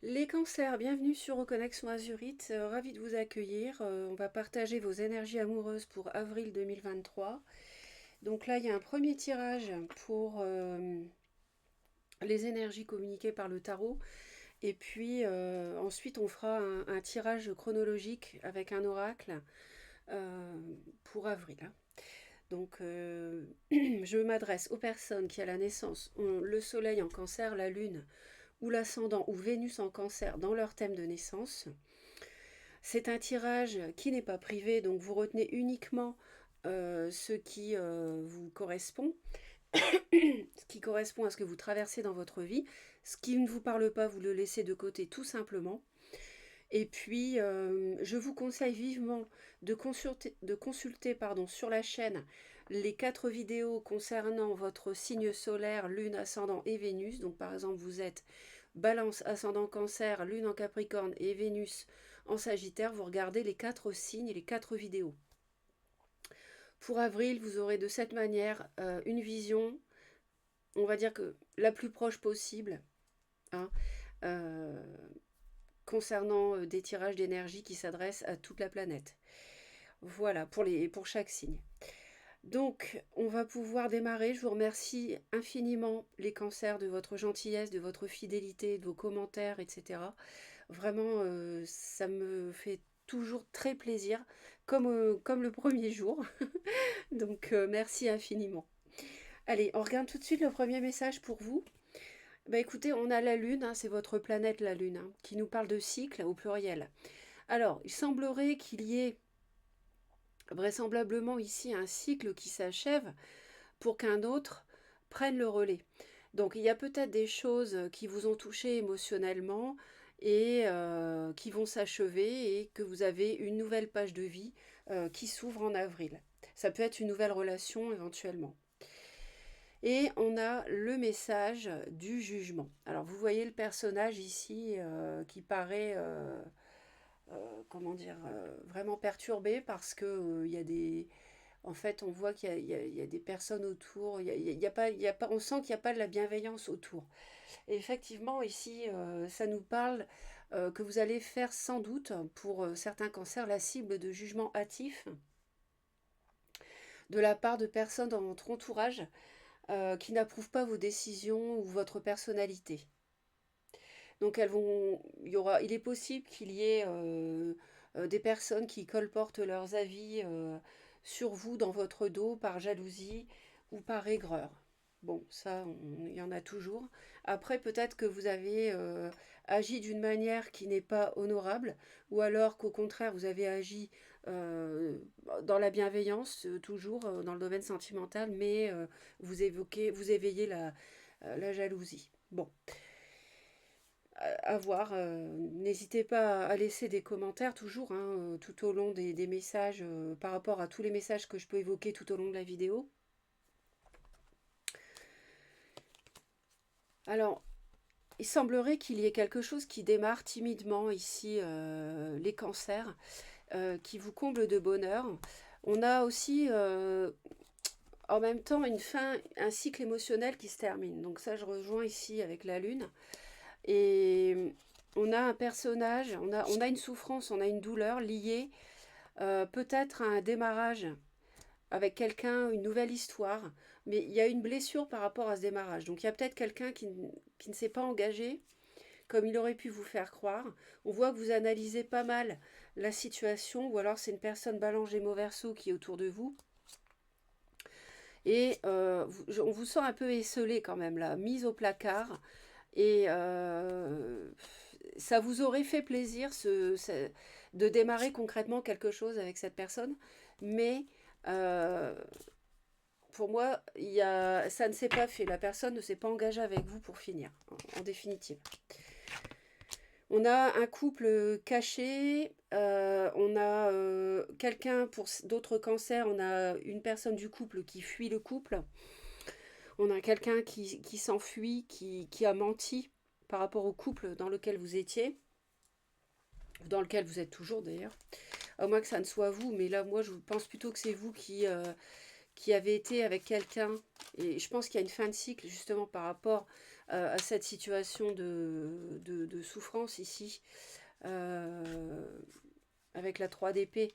Les cancers, bienvenue sur Reconnexion Azurite, ravi de vous accueillir. On va partager vos énergies amoureuses pour avril 2023. Donc là, il y a un premier tirage pour les énergies communiquées par le tarot. Et puis ensuite, on fera un tirage chronologique avec un oracle euh, pour avril, hein. Donc, je m'adresse aux personnes qui, à la naissance, ont le soleil en cancer, la lune ou l'ascendant ou Vénus en cancer dans leur thème de naissance. C'est un tirage qui n'est pas privé, donc vous retenez uniquement ce qui vous correspond, ce qui correspond à ce que vous traversez dans votre vie. Ce qui ne vous parle pas, vous le laissez de côté tout simplement. Et puis, je vous conseille vivement de consulter sur la chaîne les 4 vidéos concernant votre signe solaire, lune, ascendant et Vénus. Donc, par exemple, vous êtes Balance, ascendant Cancer, lune en Capricorne et Vénus en Sagittaire. Vous regardez les 4 signes et les 4 vidéos. Pour avril, vous aurez de cette manière une vision, on va dire que la plus proche possible, hein, euh, concernant des tirages d'énergie qui s'adressent à toute la planète. Voilà, pour chaque signe. Donc, on va pouvoir démarrer. Je vous remercie infiniment, les cancers, de votre gentillesse, de votre fidélité, de vos commentaires, etc. Vraiment, ça me fait toujours très plaisir, comme le premier jour. Donc, merci infiniment. Allez, on regarde tout de suite le premier message pour vous. Bah écoutez, on a la Lune, hein, c'est votre planète la Lune, hein, qui nous parle de cycle au pluriel. Alors, il semblerait qu'il y ait vraisemblablement ici un cycle qui s'achève pour qu'un autre prenne le relais. Donc il y a peut-être des choses qui vous ont touché émotionnellement et qui vont s'achever et que vous avez une nouvelle page de vie qui s'ouvre en avril. Ça peut être une nouvelle relation éventuellement. Et on a le message du jugement. Alors vous voyez le personnage ici qui paraît, comment dire, vraiment perturbé parce que il y a des, en fait, on voit qu'il y a des personnes autour. On sent qu'il n'y a pas de la bienveillance autour. Et effectivement, ici, ça nous parle que vous allez faire sans doute, pour certains cancers, la cible de jugements hâtifs de la part de personnes dans votre entourage qui n'approuvent pas vos décisions ou votre personnalité. Donc il est possible qu'il y ait des personnes qui colportent leurs avis sur vous dans votre dos par jalousie ou par aigreur. Bon, ça, il y en a toujours. Après, peut-être que vous avez agi d'une manière qui n'est pas honorable, ou alors qu'au contraire, vous avez agi euh, dans la bienveillance, toujours dans le domaine sentimental, mais vous éveillez la jalousie. Bon, à voir. N'hésitez pas à laisser des commentaires toujours, hein, tout au long des messages, par rapport à tous les messages que je peux évoquer tout au long de la vidéo. Alors, il semblerait qu'il y ait quelque chose qui démarre timidement ici, les cancers, qui vous comble de bonheur. On a aussi en même temps une fin, un cycle émotionnel qui se termine. Donc ça, je rejoins ici avec la Lune. Et on a un personnage, on a une souffrance, on a une douleur liée peut-être à un démarrage avec quelqu'un, une nouvelle histoire, mais il y a une blessure par rapport à ce démarrage. Donc il y a peut-être quelqu'un qui ne s'est pas engagé comme il aurait pu vous faire croire. On voit que vous analysez pas mal la situation, ou alors c'est une personne balance Gémeaux Verseau qui est autour de vous. Et on vous sent un peu esselé quand même là, mise au placard. Et ça vous aurait fait plaisir de démarrer concrètement quelque chose avec cette personne, mais euh, pour moi, ça ne s'est pas fait. La personne ne s'est pas engagée avec vous pour finir, en définitive. On a un couple caché, on a quelqu'un pour d'autres cancers, on a une personne du couple qui fuit le couple, on a quelqu'un qui s'enfuit, qui a menti par rapport au couple dans lequel vous étiez, dans lequel vous êtes toujours d'ailleurs, à moins que ça ne soit vous, mais là moi je pense plutôt que c'est vous qui avez été avec quelqu'un, et je pense qu'il y a une fin de cycle justement par rapport à cette situation de souffrance ici, euh, avec la 3 d'épée,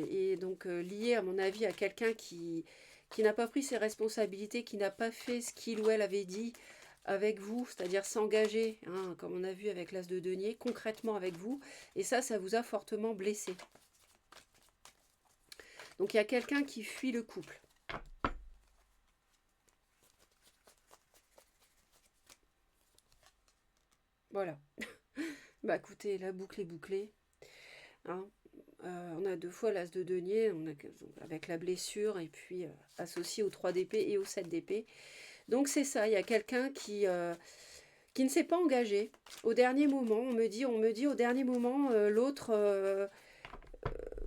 et donc lié à mon avis à quelqu'un qui n'a pas pris ses responsabilités, qui n'a pas fait ce qu'il ou elle avait dit avec vous, c'est-à-dire s'engager, hein, comme on a vu avec l'as de denier, concrètement avec vous, et ça vous a fortement blessé. Donc il y a quelqu'un qui fuit le couple. Voilà. Bah écoutez, la boucle est bouclée. Hein. On a 2 fois l'as de denier, avec la blessure, et puis associé au 3 d'épée et au 7 d'épée. Donc c'est ça, il y a quelqu'un qui ne s'est pas engagé. Au dernier moment, on me dit au dernier moment, l'autre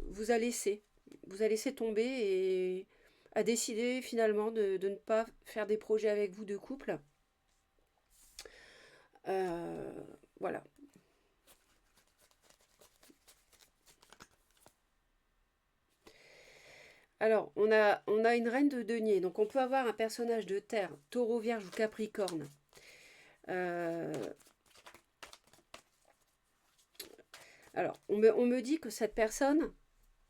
vous a laissé. Vous a laissé tomber et a décidé finalement de ne pas faire des projets avec vous de couple. Euh, voilà. Alors, on a une reine de denier. Donc, on peut avoir un personnage de terre, taureau, vierge ou capricorne. Euh, alors, on me dit que cette personne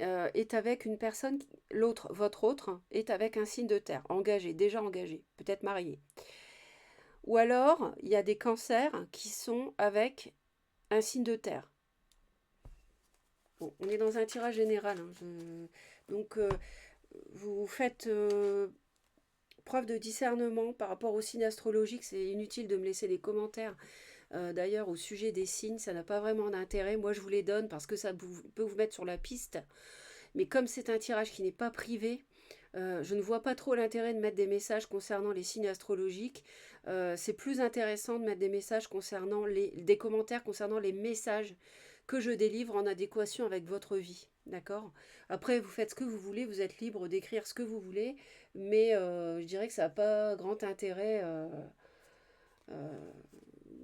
est avec une personne, l'autre, votre autre, est avec un signe de terre, engagé, déjà engagé, peut-être marié. Ou alors, il y a des cancers qui sont avec un signe de terre. Bon, on est dans un tirage général. Hein, donc, vous faites preuve de discernement par rapport aux signes astrologiques. C'est inutile de me laisser des commentaires. D'ailleurs, au sujet des signes, ça n'a pas vraiment d'intérêt. Moi, je vous les donne parce que ça peut vous mettre sur la piste. Mais comme c'est un tirage qui n'est pas privé, je ne vois pas trop l'intérêt de mettre des messages concernant les signes astrologiques. C'est plus intéressant de mettre des messages concernant des commentaires concernant les messages que je délivre en adéquation avec votre vie. D'accord. Après, vous faites ce que vous voulez, vous êtes libre d'écrire ce que vous voulez, mais je dirais que ça n'a pas grand intérêt, euh,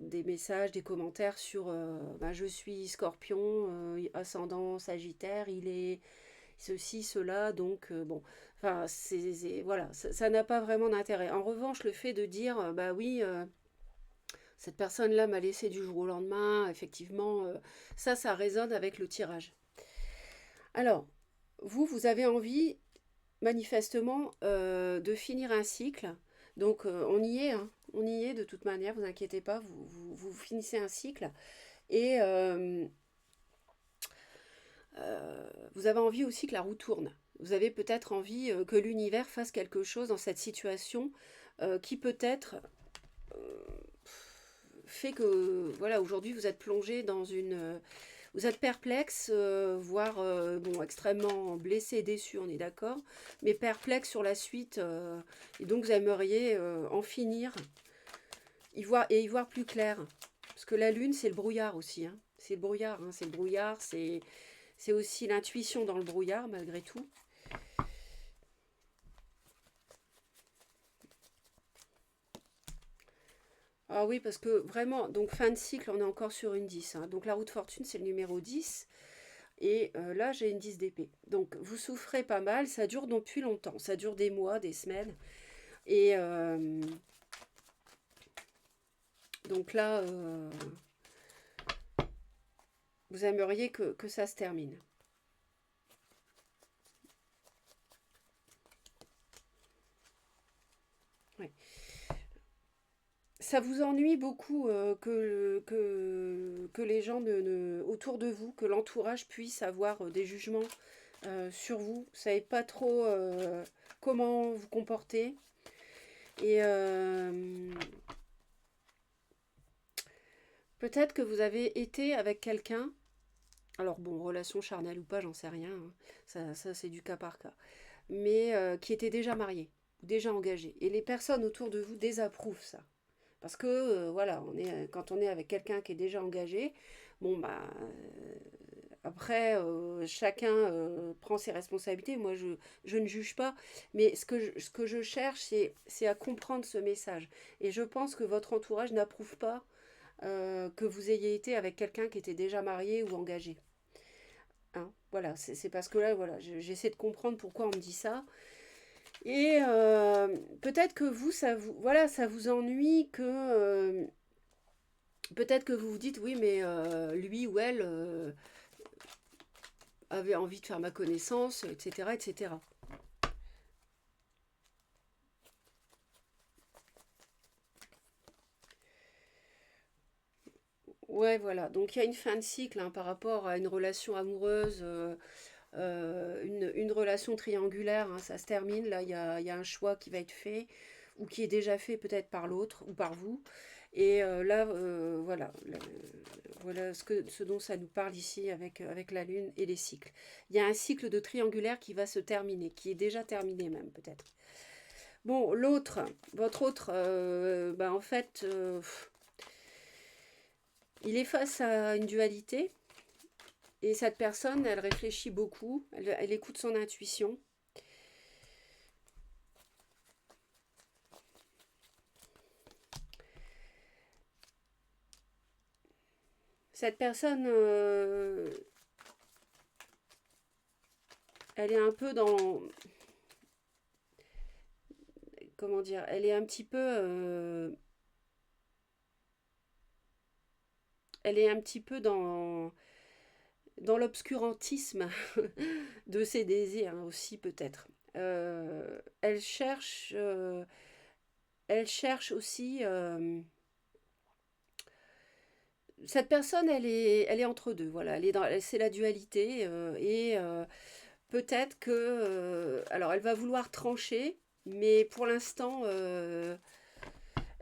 des messages, des commentaires sur bah, je suis scorpion, ascendant sagittaire, il est ceci, cela, donc bon, enfin, voilà, ça n'a pas vraiment d'intérêt. En revanche, le fait de dire, bah oui, cette personne-là m'a laissé du jour au lendemain, effectivement, ça résonne avec le tirage. Alors, vous avez envie, manifestement, de finir un cycle, donc on y est, hein, on y est de toute manière, vous inquiétez pas, vous finissez un cycle, et vous avez envie aussi que la roue tourne. Vous avez peut-être envie que l'univers fasse quelque chose dans cette situation qui peut-être euh, fait que voilà, aujourd'hui vous êtes plongé dans une... vous êtes perplexe, voire bon, extrêmement blessé et déçu, on est d'accord, mais perplexe sur la suite, et donc vous aimeriez en finir, y voir plus clair. Parce que la lune, c'est le brouillard aussi. Hein. C'est le brouillard, hein, c'est le brouillard, c'est aussi l'intuition dans le brouillard, malgré tout. Ah oui, parce que vraiment, donc fin de cycle, on est encore sur une 10. Hein. Donc la roue de fortune, c'est le numéro 10. Et là, j'ai une 10 d'épée. Donc vous souffrez pas mal, ça dure depuis longtemps. Ça dure des mois, des semaines. Et donc là, vous aimeriez que ça se termine. Ouais. Ça vous ennuie beaucoup que les gens autour de vous, que l'entourage puisse avoir des jugements sur vous. Vous ne savez pas trop comment vous comporter. Et peut-être que vous avez été avec quelqu'un, alors bon, relation charnelle ou pas, j'en sais rien, hein. Ça c'est du cas par cas, mais qui était déjà marié, déjà engagé. Et les personnes autour de vous désapprouvent ça. Parce que voilà, quand on est avec quelqu'un qui est déjà engagé, bon bah après chacun prend ses responsabilités. Moi je ne juge pas, mais ce que je cherche c'est à comprendre ce message. Et je pense que votre entourage n'approuve pas que vous ayez été avec quelqu'un qui était déjà marié ou engagé. Hein, voilà, c'est parce que là, voilà, j'essaie de comprendre pourquoi on me dit ça. Et peut-être que vous, voilà, ça vous ennuie, que peut-être que vous vous dites, oui, mais lui ou elle avait envie de faire ma connaissance, etc., etc. Ouais, voilà. Donc il y a une fin de cycle hein, par rapport à une relation amoureuse, une relation triangulaire, hein, ça se termine. Là, il y a un choix qui va être fait, ou qui est déjà fait peut-être par l'autre ou par vous. Et là, voilà, voilà ce dont ça nous parle ici avec la Lune et les cycles. Il y a un cycle de triangulaire qui va se terminer, qui est déjà terminé même peut-être. Bon, l'autre, votre autre, bah, en fait, il est face à une dualité. Et cette personne, elle réfléchit beaucoup, elle écoute son intuition. Cette personne, elle est un peu dans, comment dire, elle est un petit peu, elle est un petit peu dans l'obscurantisme de ses désirs hein, aussi peut-être. Elle cherche aussi. Cette personne, elle est entre deux. Voilà, c'est la dualité et peut-être que, alors, elle va vouloir trancher, mais pour l'instant,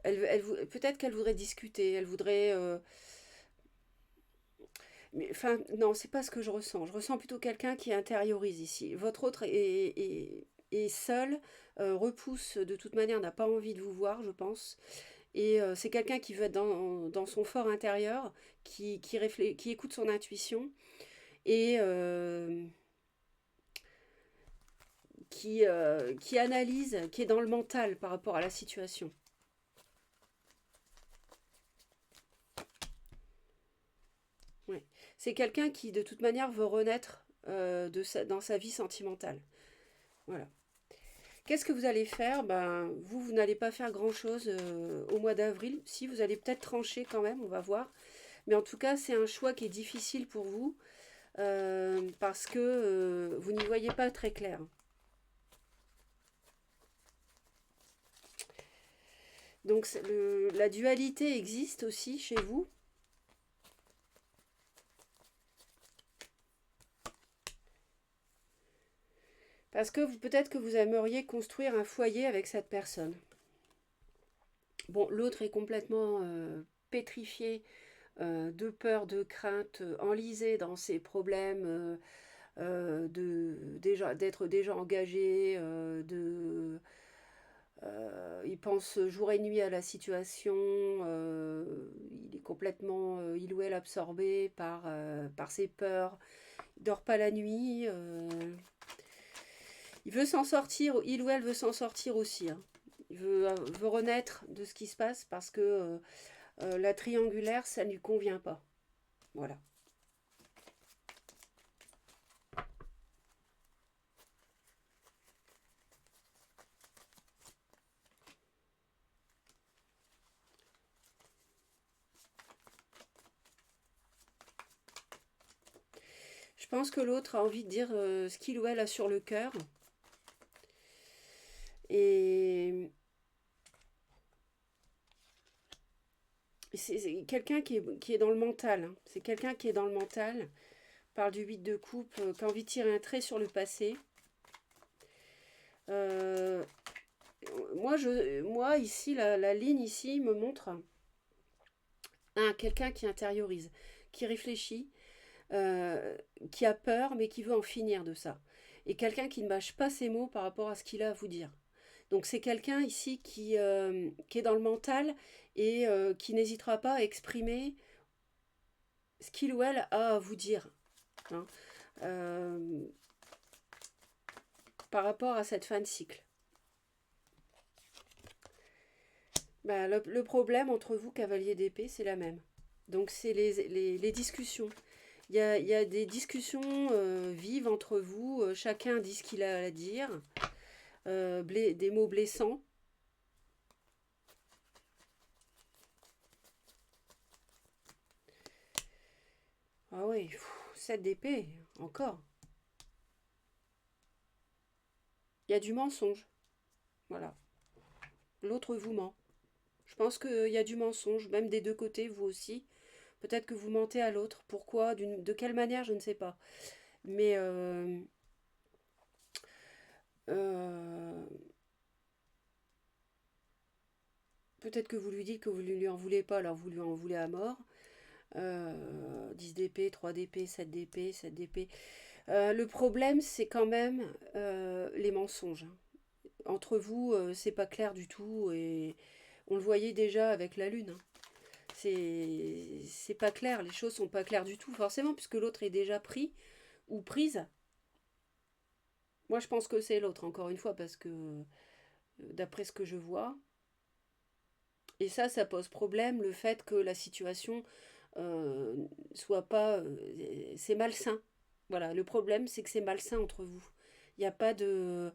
peut-être qu'elle voudrait discuter. Elle voudrait. Mais, enfin, non, c'est pas ce que je ressens. Je ressens plutôt quelqu'un qui intériorise ici. Votre autre est seul, repousse de toute manière, n'a pas envie de vous voir, je pense. Et c'est quelqu'un qui veut être dans son fort intérieur, qui écoute son intuition et qui analyse, qui est dans le mental par rapport à la situation. Ouais. C'est quelqu'un qui, de toute manière, veut renaître dans sa vie sentimentale. Voilà. Qu'est-ce que vous allez faire? Ben, vous n'allez pas faire grand-chose au mois d'avril. Si, vous allez peut-être trancher quand même, on va voir. Mais en tout cas, c'est un choix qui est difficile pour vous parce que vous n'y voyez pas très clair. Donc la dualité existe aussi chez vous. Parce que peut-être que vous aimeriez construire un foyer avec cette personne. Bon, l'autre est complètement pétrifié de peur, de crainte, enlisé dans ses problèmes d'être déjà engagé, il pense jour et nuit à la situation, il est complètement, il ou elle absorbé par ses peurs, il dort pas la nuit, il veut s'en sortir, il ou elle veut s'en sortir aussi. Hein. Il veut renaître de ce qui se passe parce que la triangulaire, ça ne lui convient pas. Voilà. Je pense que l'autre a envie de dire ce qu'il ou elle a sur le cœur. Et c'est quelqu'un qui est dans le mental. Hein. C'est quelqu'un qui est dans le mental. Parle du 8 de coupe, qui a envie de tirer un trait sur le passé. Euh, moi, ici, la ligne ici me montre quelqu'un qui intériorise, qui réfléchit, euh, qui a peur, mais qui veut en finir de ça. Et quelqu'un qui ne mâche pas ses mots par rapport à ce qu'il a à vous dire. Donc c'est quelqu'un ici qui est dans le mental et qui n'hésitera pas à exprimer ce qu'il ou elle a à vous dire. Hein, euh, par rapport à cette fin de cycle. Bah, le problème entre vous, cavalier d'épée, c'est la même. Donc c'est les discussions. Il y a des discussions vives entre vous, chacun dit ce qu'il a à dire. des mots blessants. Ah oui, 7 d'épée, encore. Il y a du mensonge, voilà. L'autre vous ment. Je pense qu'il y a du mensonge, même des deux côtés, vous aussi. Peut-être que vous mentez à l'autre. Pourquoi, de quelle manière, je ne sais pas. Mais euh, peut-être que vous lui dites que vous ne lui en voulez pas, alors vous lui en voulez à mort. 10 d'épée, 3 d'épée, 7 d'épée, 7 d'épée. Le problème, c'est quand même les mensonges, hein. Entre vous, c'est pas clair du tout et on le voyait déjà avec la lune, hein. C'est pas clair, les choses sont pas claires du tout, forcément, puisque l'autre est déjà pris ou prise. Moi, je pense que c'est l'autre, encore une fois, parce que d'après ce que je vois, et ça pose problème, le fait que la situation euh, soit pas. C'est malsain. Voilà, le problème, c'est que c'est malsain entre vous. Il n'y a pas de.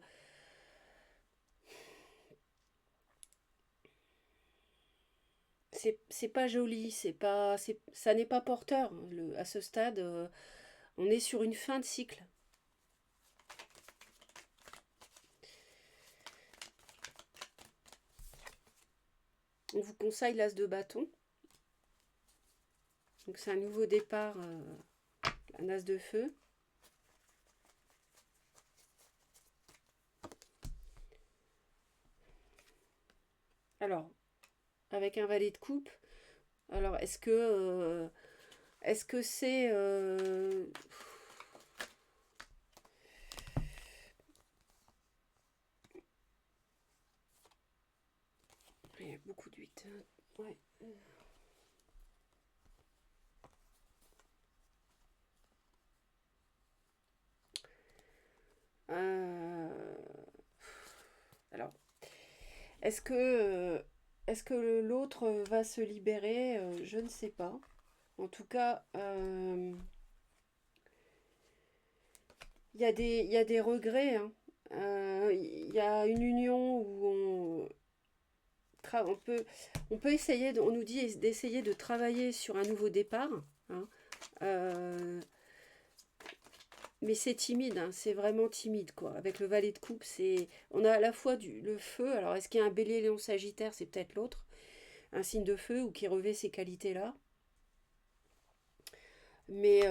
C'est pas joli, c'est pas, ça n'est pas porteur, hein. À ce stade, on est sur une fin de cycle. On vous conseille l'as de bâton. Donc c'est un nouveau départ, un as de feu. Alors, avec un valet de coupe, alors est-ce que c'est il y a beaucoup de 8. Ouais. Euh, alors, est-ce que est-ce que l'autre va se libérer? Je ne sais pas. En tout cas, il y a des regrets, hein. Il y a une union où on peut, on peut essayer, on nous dit d'essayer de travailler sur un nouveau départ, hein. Euh, mais c'est timide, hein, c'est vraiment timide, quoi. Avec le valet de coupe, on a à la fois le feu. Alors, est-ce qu'il y a un bélier, lion, sagittaire? C'est peut-être l'autre, un signe de feu ou qui revêt ces qualités-là. Mais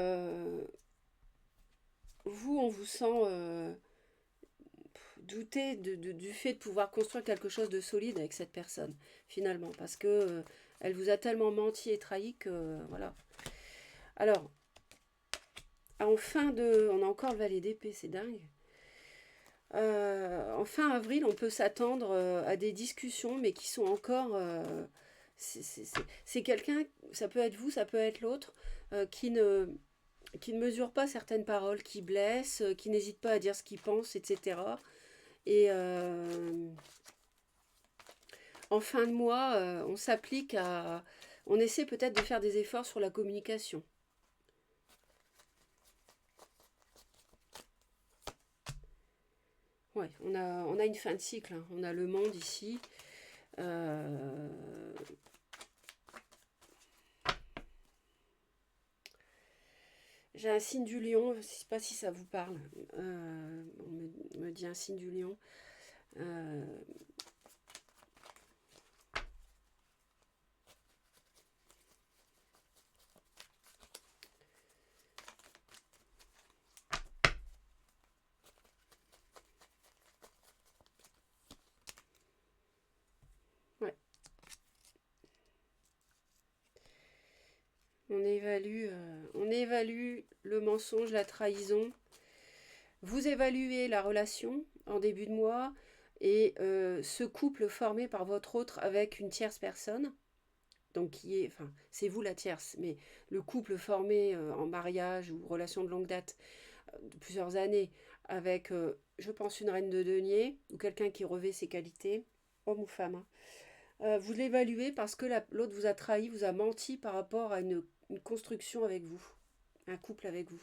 vous, on vous sent douter du fait de pouvoir construire quelque chose de solide avec cette personne, finalement, parce que elle vous a tellement menti et trahi que voilà. Alors, on a encore le valet d'épée, c'est dingue. En fin avril, on peut s'attendre à des discussions, mais qui sont encore. C'est quelqu'un, ça peut être vous, ça peut être l'autre, qui ne mesure pas certaines paroles, qui blesse, qui n'hésite pas à dire ce qu'il pense, etc. Et en fin de mois, on s'applique à. On essaie peut-être de faire des efforts sur la communication. Ouais, on a une fin de cycle, hein. On a le monde ici. Euh, J'ai un signe du lion, je ne sais pas si ça vous parle. On me dit un signe du lion. Euh, ouais, on évalue le mensonge, la trahison. Vous évaluez la relation en début de mois et ce couple formé par votre autre avec une tierce personne. Donc enfin, c'est vous la tierce, mais le couple formé en mariage ou relation de longue date de plusieurs années avec, je pense, une reine de denier ou quelqu'un qui revêt ses qualités, homme ou femme, hein. Vous l'évaluez parce que l'autre vous a trahi, vous a menti par rapport à une construction avec vous, un couple avec vous.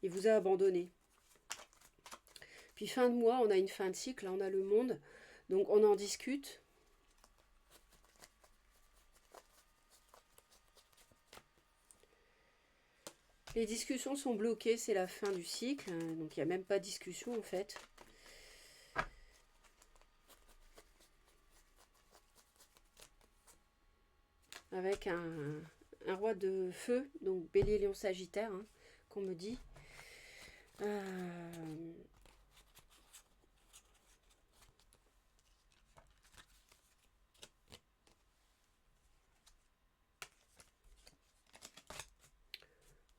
Il vous a abandonné. Puis fin de mois, on a une fin de cycle, là on a le monde, donc on en discute. Les discussions sont bloquées, c'est la fin du cycle, donc il n'y a même pas de discussion en fait. Avec un roi de feu, donc bélier, lion, sagittaire, hein, qu'on me dit.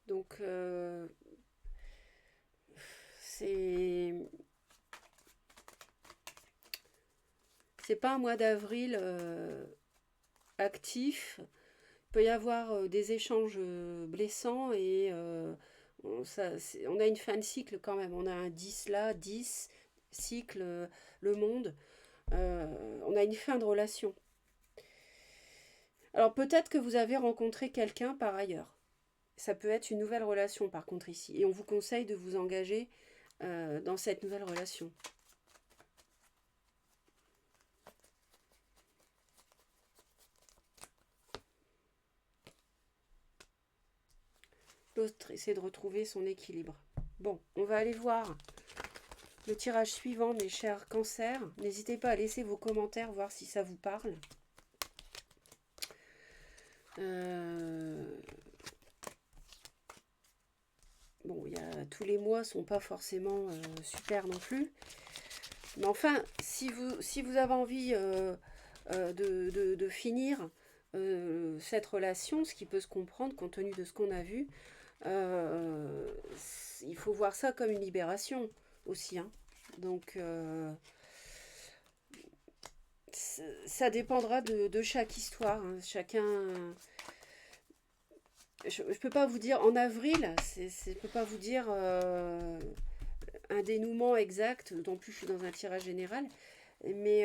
Donc c'est pas un mois d'avril actif. Il peut y avoir des échanges blessants et on a une fin de cycle quand même. On a un 10 là, 10 cycle, le monde. On a une fin de relation. Alors peut-être que vous avez rencontré quelqu'un par ailleurs. Ça peut être une nouvelle relation par contre ici. Et on vous conseille de vous engager dans cette nouvelle relation. L'autre essaie de retrouver son équilibre. Bon, on va aller voir le tirage suivant, mes chers cancers. N'hésitez pas à laisser vos commentaires, voir si ça vous parle. Bon, tous les mois ne sont pas forcément super non plus. Mais enfin, si vous avez envie de finir cette relation, ce qui peut se comprendre compte tenu de ce qu'on a vu, il faut voir ça comme une libération aussi. Hein. Donc, ça dépendra de chaque histoire. Hein. Chacun... Je ne peux pas vous dire en avril, je ne peux pas vous dire un dénouement exact, d'autant plus je suis dans un tirage général. Mais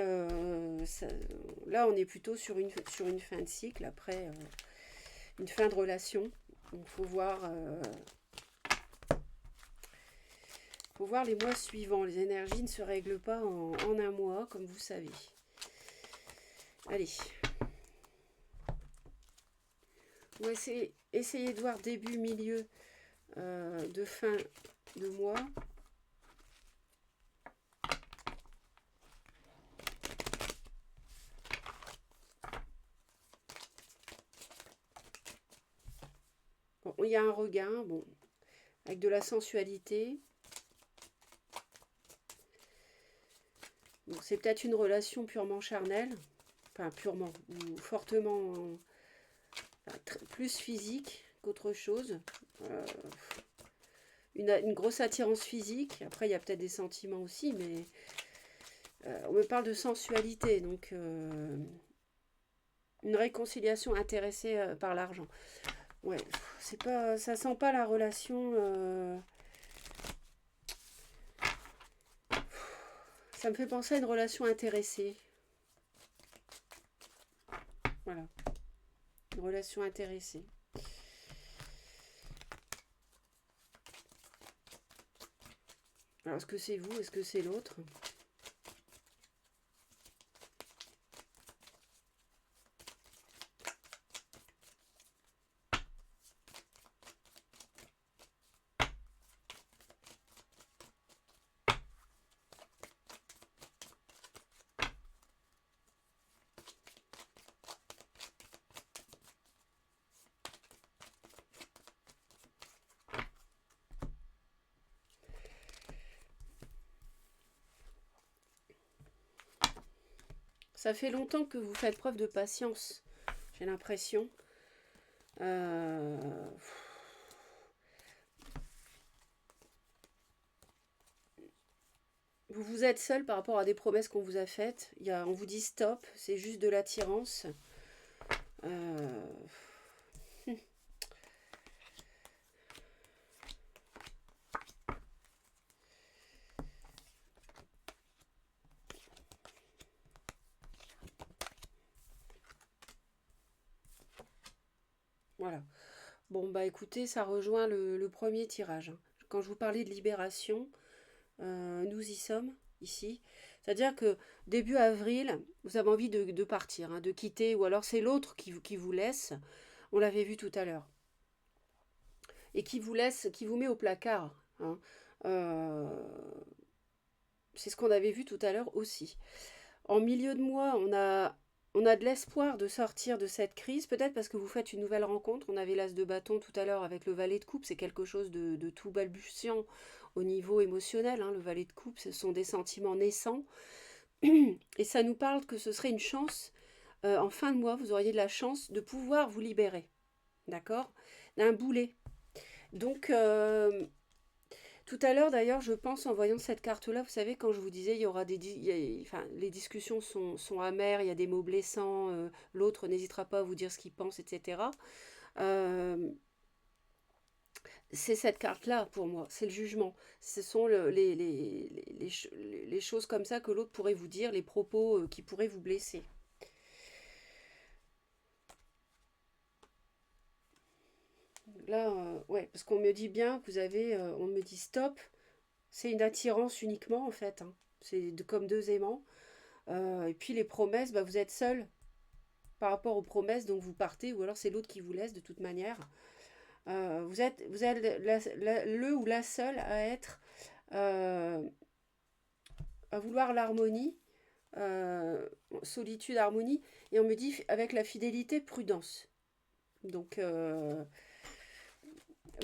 là, on est plutôt sur une fin de cycle, après une fin de relation. Il faut voir les mois suivants. Les énergies ne se règlent pas en un mois, comme vous savez. Allez. On va essayer de voir début, milieu de fin de mois. Bon, il y a un regain, bon, avec de la sensualité. Bon, c'est peut-être une relation purement charnelle, enfin purement, ou fortement plus physique qu'autre chose. Une grosse attirance physique. Après, il y a peut-être des sentiments aussi, mais on me parle de sensualité, donc une réconciliation intéressée par l'argent. Ouais, ça sent pas la relation. Ça me fait penser à une relation intéressée. Voilà, une relation intéressée. Alors, est-ce que c'est vous? Est-ce que c'est l'autre? Ça fait longtemps que vous faites preuve de patience, j'ai l'impression. Vous êtes seul par rapport à des promesses qu'on vous a faites. On vous dit stop, c'est juste de l'attirance. Voilà. Bon, bah écoutez, ça rejoint le premier tirage. Quand je vous parlais de libération, Nous y sommes, ici. C'est-à-dire que début avril, vous avez envie de partir, hein, de quitter, ou alors c'est l'autre qui vous laisse. On l'avait vu tout à l'heure. Et qui vous laisse, qui vous met au placard, hein. Euh, c'est ce qu'on avait vu tout à l'heure aussi. En milieu de mois, on a de l'espoir de sortir de cette crise, peut-être parce que vous faites une nouvelle rencontre. On avait l'as de bâton tout à l'heure avec le valet de coupe, c'est quelque chose de tout balbutiant au niveau émotionnel, hein. Le valet de coupe, ce sont des sentiments naissants. Et ça nous parle que ce serait une chance, en fin de mois, vous auriez de la chance de pouvoir vous libérer, d'accord, d'un boulet. Donc, tout à l'heure, d'ailleurs, je pense en voyant cette carte-là, vous savez, quand je vous disais, il y aura enfin, les discussions sont amères, il y a des mots blessants, l'autre n'hésitera pas à vous dire ce qu'il pense, etc. Euh, c'est cette carte-là pour moi, c'est le jugement. Ce sont les choses comme ça que l'autre pourrait vous dire, les propos qui pourraient vous blesser. Là, ouais, parce qu'on me dit bien que vous avez, on me dit stop, c'est une attirance uniquement en fait, hein. Comme deux aimants. Et puis les promesses, bah, vous êtes seul par rapport aux promesses, donc vous partez, ou alors c'est l'autre qui vous laisse de toute manière. Vous êtes le ou la seule euh, à vouloir l'harmonie, euh, solitude, harmonie, et on me dit avec la fidélité, prudence. Donc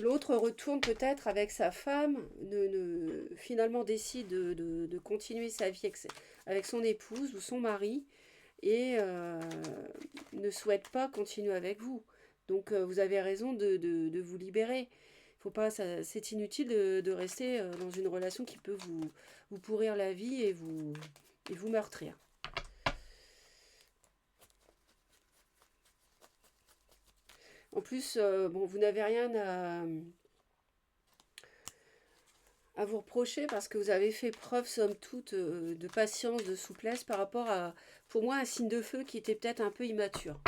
l'autre retourne peut-être avec sa femme, finalement décide de continuer sa vie avec son épouse ou son mari, et ne souhaite pas continuer avec vous. Donc vous avez raison de vous libérer. Faut pas, c'est inutile de rester dans une relation qui peut vous pourrir la vie et vous meurtrir. En plus, bon, vous n'avez rien à vous reprocher parce que vous avez fait preuve, somme toute, de patience, de souplesse par rapport à, pour moi, un signe de feu qui était peut-être un peu immature.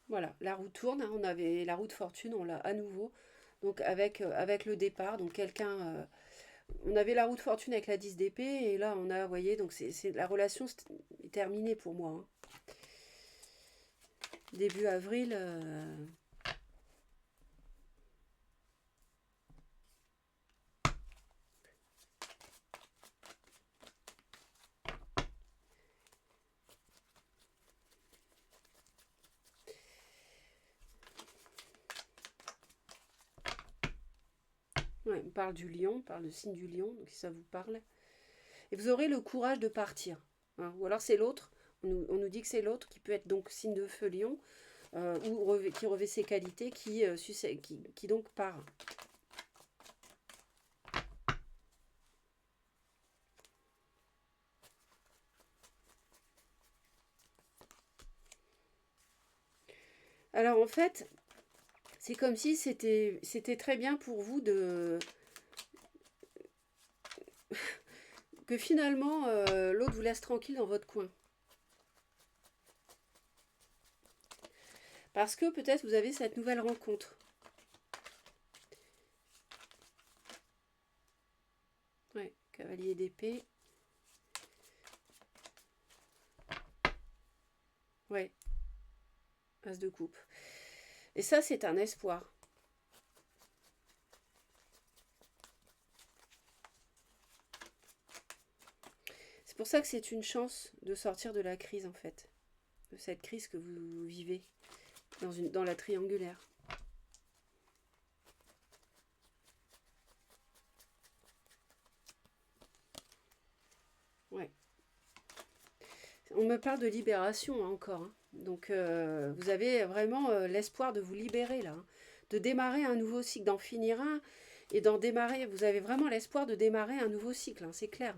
Voilà, la roue tourne, hein, on avait la roue de fortune, on l'a à nouveau. Donc avec le départ, donc quelqu'un, on avait la roue de fortune avec la 10 d'épée et là on a, vous voyez, donc la relation est terminée pour moi, hein. Début avril, ouais, on parle du lion, on parle du signe du lion, donc si ça vous parle. Et vous aurez le courage de partir, hein. Ou alors c'est l'autre, on nous dit que c'est l'autre qui peut être donc signe de feu lion, ou qui revêt ses qualités, qui donc part. Alors en fait, c'est comme si c'était très bien pour vous que finalement l'autre vous laisse tranquille dans votre coin. Parce que peut-être vous avez cette nouvelle rencontre. Ouais, cavalier d'épée. Ouais, as de coupe. Et ça, c'est un espoir. C'est pour ça que c'est une chance de sortir de la crise, en fait. De cette crise que vous vivez dans la triangulaire. Ouais. On me parle de libération, hein, encore, hein. Donc vous avez vraiment l'espoir de vous libérer là, hein. De démarrer un nouveau cycle, d'en finir un et d'en démarrer. Vous avez vraiment l'espoir de démarrer un nouveau cycle, hein, c'est clair.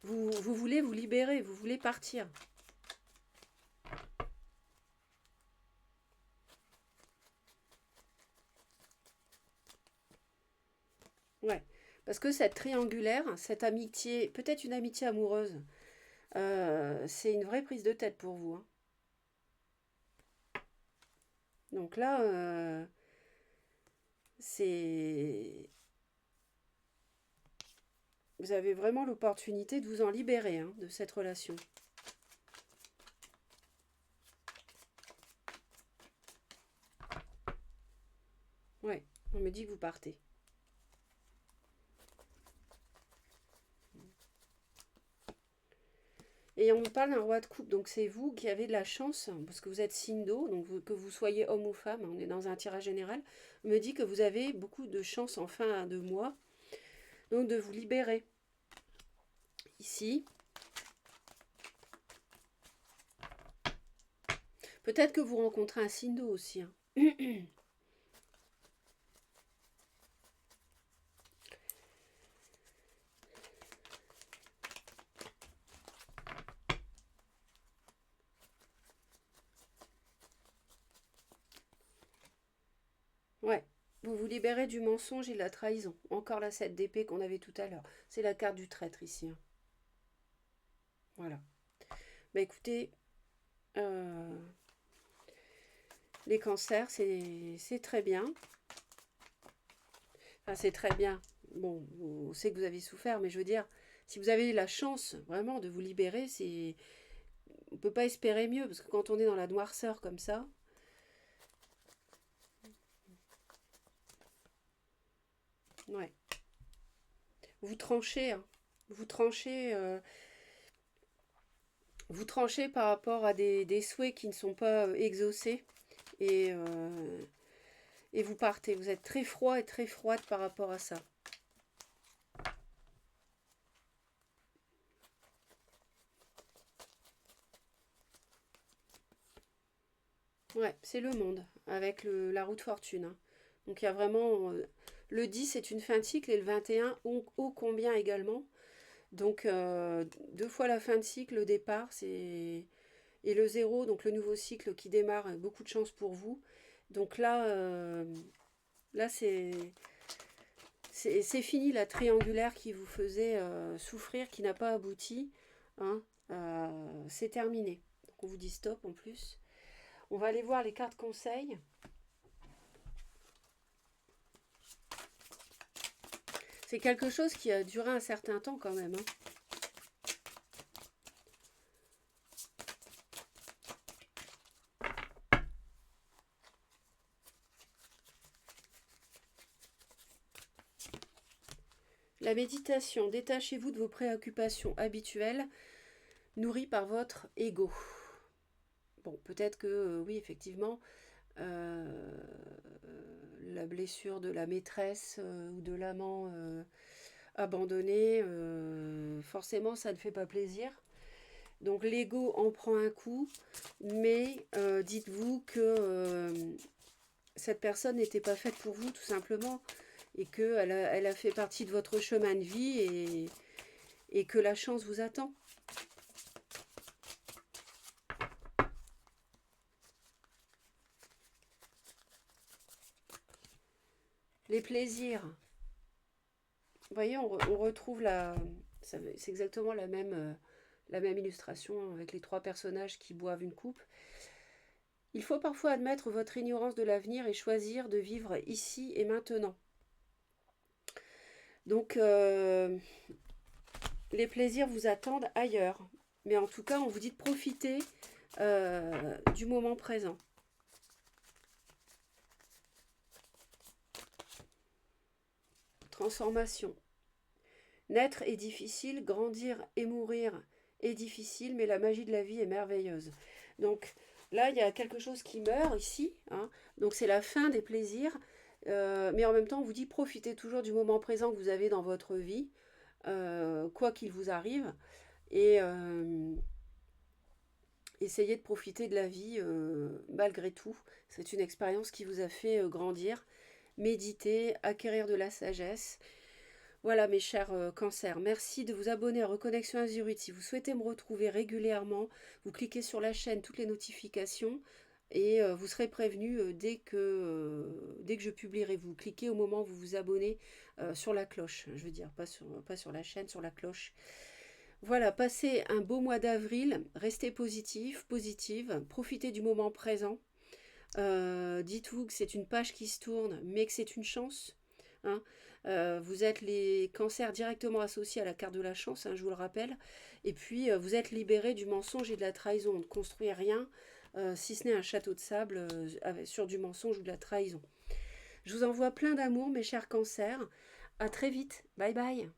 Vous voulez vous libérer, vous voulez partir. Ouais. Parce que cette triangulaire, cette amitié, peut-être une amitié amoureuse, c'est une vraie prise de tête pour vous, hein. Donc là, C'est... Vous avez vraiment l'opportunité de vous en libérer hein, de cette relation. Ouais, on me dit que vous partez. Et on me parle d'un roi de coupe, donc c'est vous qui avez de la chance, parce que vous êtes signe d'eau, donc que vous soyez homme ou femme, on est dans un tirage général, on me dit que vous avez beaucoup de chance en fin de mois, donc de vous libérer. Ici, peut-être que vous rencontrez un signe d'eau aussi. Hein. Ouais, vous vous libérez du mensonge et de la trahison. Encore la 7 d'épée qu'on avait tout à l'heure. C'est la carte du traître ici. Hein. Voilà. Bah écoutez, euh, les cancers, c'est très bien. Enfin, c'est très bien. Bon, on sait que vous avez souffert, mais je veux dire, si vous avez la chance vraiment de vous libérer, c'est, on peut pas espérer mieux, parce que quand on est dans la noirceur comme ça, ouais, vous tranchez, hein. Vous tranchez, vous tranchez par rapport à des souhaits qui ne sont pas exaucés, et, euh, et vous partez. Vous êtes très froid et très froide par rapport à ça. Ouais, c'est le monde, avec la roue de fortune. Hein. Donc il y a vraiment... le 10 est une fin de cycle et le 21 ô combien également. Donc deux fois la fin de cycle, le départ, c'est... Et le 0, donc le nouveau cycle qui démarre, beaucoup de chance pour vous. Donc là, là c'est fini la triangulaire qui vous faisait souffrir, qui n'a pas abouti. Hein. C'est terminé. Donc on vous dit stop en plus. On va aller voir les cartes conseils. C'est quelque chose qui a duré un certain temps quand même. Hein. La méditation, détachez-vous de vos préoccupations habituelles, nourries par votre ego. Bon, peut-être que oui, effectivement, euh, la blessure de la maîtresse ou de l'amant abandonné, forcément, ça ne fait pas plaisir. Donc l'ego en prend un coup, mais dites-vous que cette personne n'était pas faite pour vous, tout simplement, et qu'elle elle a fait partie de votre chemin de vie et que la chance vous attend. Les plaisirs. Vous voyez, on retrouve c'est exactement la même illustration hein, avec les trois personnages qui boivent une coupe. Il faut parfois admettre votre ignorance de l'avenir et choisir de vivre ici et maintenant. Donc, les plaisirs vous attendent ailleurs. Mais en tout cas, on vous dit de profiter du moment présent. Transformation. Naître est difficile, grandir et mourir est difficile, mais la magie de la vie est merveilleuse. Donc là, il y a quelque chose qui meurt ici. Hein, donc c'est la fin des plaisirs. Mais en même temps, on vous dit profitez toujours du moment présent que vous avez dans votre vie, quoi qu'il vous arrive. Et essayez de profiter de la vie malgré tout. C'est une expérience qui vous a fait grandir, méditer, acquérir de la sagesse. Voilà mes chers cancers, merci de vous abonner à Reconnexion Azurite. Si vous souhaitez me retrouver régulièrement, vous cliquez sur la chaîne, toutes les notifications et vous serez prévenu dès que je publierai. Vous cliquez au moment où vous vous abonnez sur la cloche, je veux dire, pas sur la chaîne, sur la cloche. Voilà, passez un beau mois d'avril, restez positif, positive, profitez du moment présent. Dites-vous que c'est une page qui se tourne, mais que c'est une chance. Hein. Vous êtes les cancers directement associés à la carte de la chance, hein, je vous le rappelle. Et puis, vous êtes libérés du mensonge et de la trahison. On ne construit rien, si ce n'est un château de sable sur du mensonge ou de la trahison. Je vous envoie plein d'amour, mes chers cancers. À très vite. Bye bye.